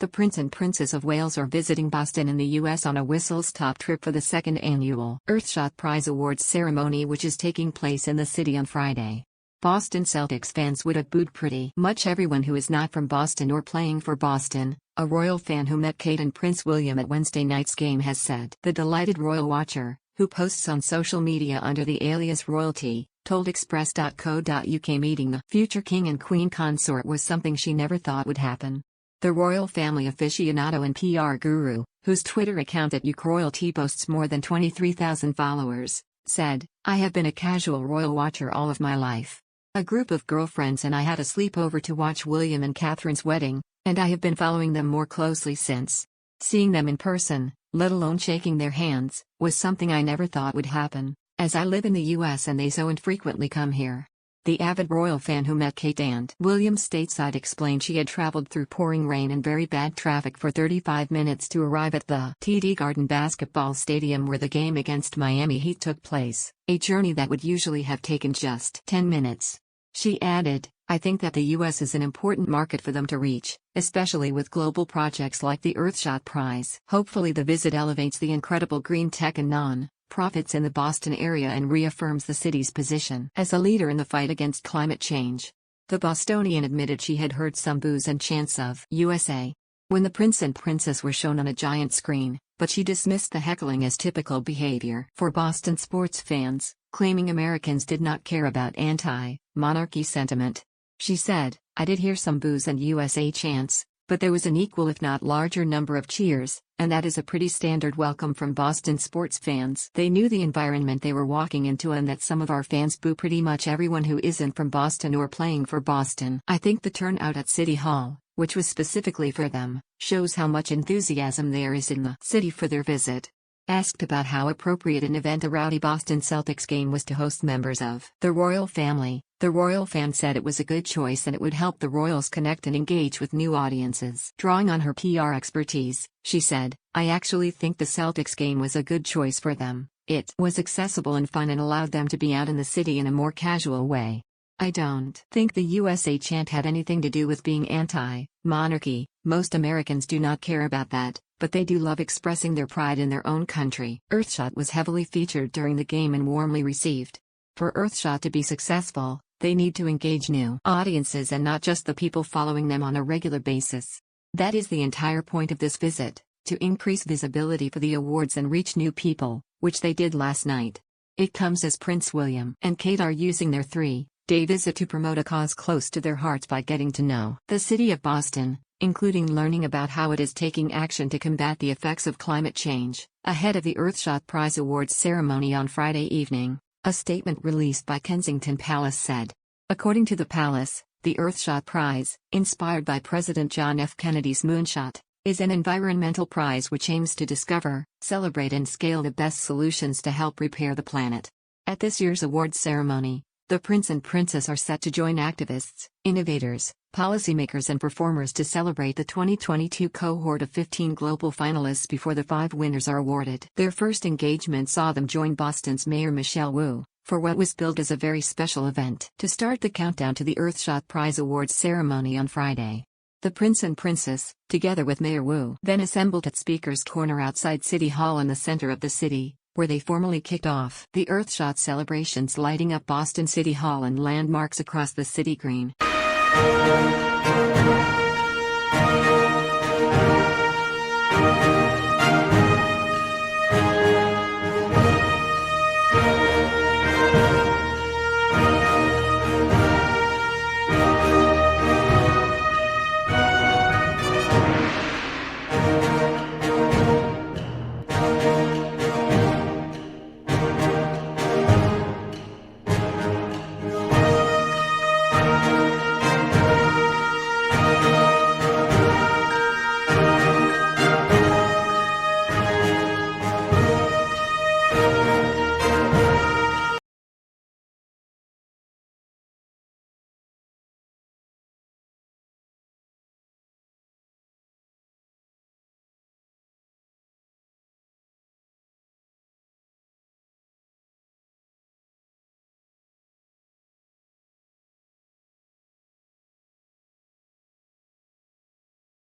Prince and Princess of Wales are visiting Boston in the U.S. on a whistle-stop trip for the second annual Earthshot Prize Awards Ceremony, which is taking place in the city on Friday. Boston Celtics fans would have booed pretty much everyone who is not from Boston or playing for Boston, a royal fan who met Kate and Prince William at Wednesday night's game has said. The delighted royal watcher, who posts on social media under the alias Royalty, told Express.co.uk meeting the future king and queen consort was something she never thought would happen. The royal family aficionado and PR guru, whose Twitter account at @UKRoyalty boasts more than 23,000 followers, said, "I have been a casual royal watcher all of my life. A group of girlfriends and I had a sleepover to watch William and Catherine's wedding, and I have been following them more closely since. Seeing them in person, let alone shaking their hands, was something I never thought would happen, as I live in the US and they so infrequently come here." The avid royal fan who met Kate and William stateside explained she had traveled through pouring rain and very bad traffic for 35 minutes to arrive at the TD Garden basketball stadium where the game against Miami Heat took place, a journey that would usually have taken just 10 minutes. She added, "I think that the US is an important market for them to reach, especially with global projects like the Earthshot Prize. Hopefully the visit elevates the incredible green tech and non-profits in the Boston area and reaffirms the city's position as a leader in the fight against climate change." The Bostonian admitted she had heard some boos and chants of USA when the prince and princess were shown on a giant screen, but she dismissed the heckling as typical behavior for Boston sports fans, claiming Americans did not care about anti-monarchy sentiment. She said, "I did hear some boos and USA chants, but there was an equal if not larger number of cheers, and that is a pretty standard welcome from Boston sports fans. They knew the environment they were walking into and that some of our fans boo pretty much everyone who isn't from Boston or playing for Boston. I think the turnout at City Hall, which was specifically for them, shows how much enthusiasm there is in the city for their visit." Asked about how appropriate an event a rowdy Boston Celtics game was to host members of the royal family, the royal fan said it was a good choice and it would help the royals connect and engage with new audiences. Drawing on her PR expertise, she said, "I actually think the Celtics game was a good choice for them. It was accessible and fun and allowed them to be out in the city in a more casual way. I don't think the USA chant had anything to do with being anti-monarchy. Most Americans do not care about that, but they do love expressing their pride in their own country." Earthshot was heavily featured during the game and warmly received. For Earthshot to be successful, they need to engage new audiences and not just the people following them on a regular basis. That is the entire point of this visit, to increase visibility for the awards and reach new people, which they did last night. It comes as Prince William and Kate are using their 3-day visit to promote a cause close to their hearts by getting to know the city of Boston, including learning about how it is taking action to combat the effects of climate change. Ahead of the Earthshot Prize Awards ceremony on Friday evening, a statement released by Kensington Palace said, "According to the palace, the Earthshot Prize, inspired by President John F. Kennedy's moonshot, is an environmental prize which aims to discover, celebrate and scale the best solutions to help repair the planet." At this year's awards ceremony, the prince and princess are set to join activists, innovators, policymakers and performers to celebrate the 2022 cohort of 15 global finalists before the 5 winners are awarded. Their first engagement saw them join Boston's Mayor Michelle Wu for what was billed as a very special event to start the countdown to the Earthshot Prize Awards ceremony on Friday. The prince and princess, together with Mayor Wu, then assembled at Speaker's Corner outside City Hall in the center of the city, where they formally kicked off the Earthshot celebrations, lighting up Boston City Hall and landmarks across the city green.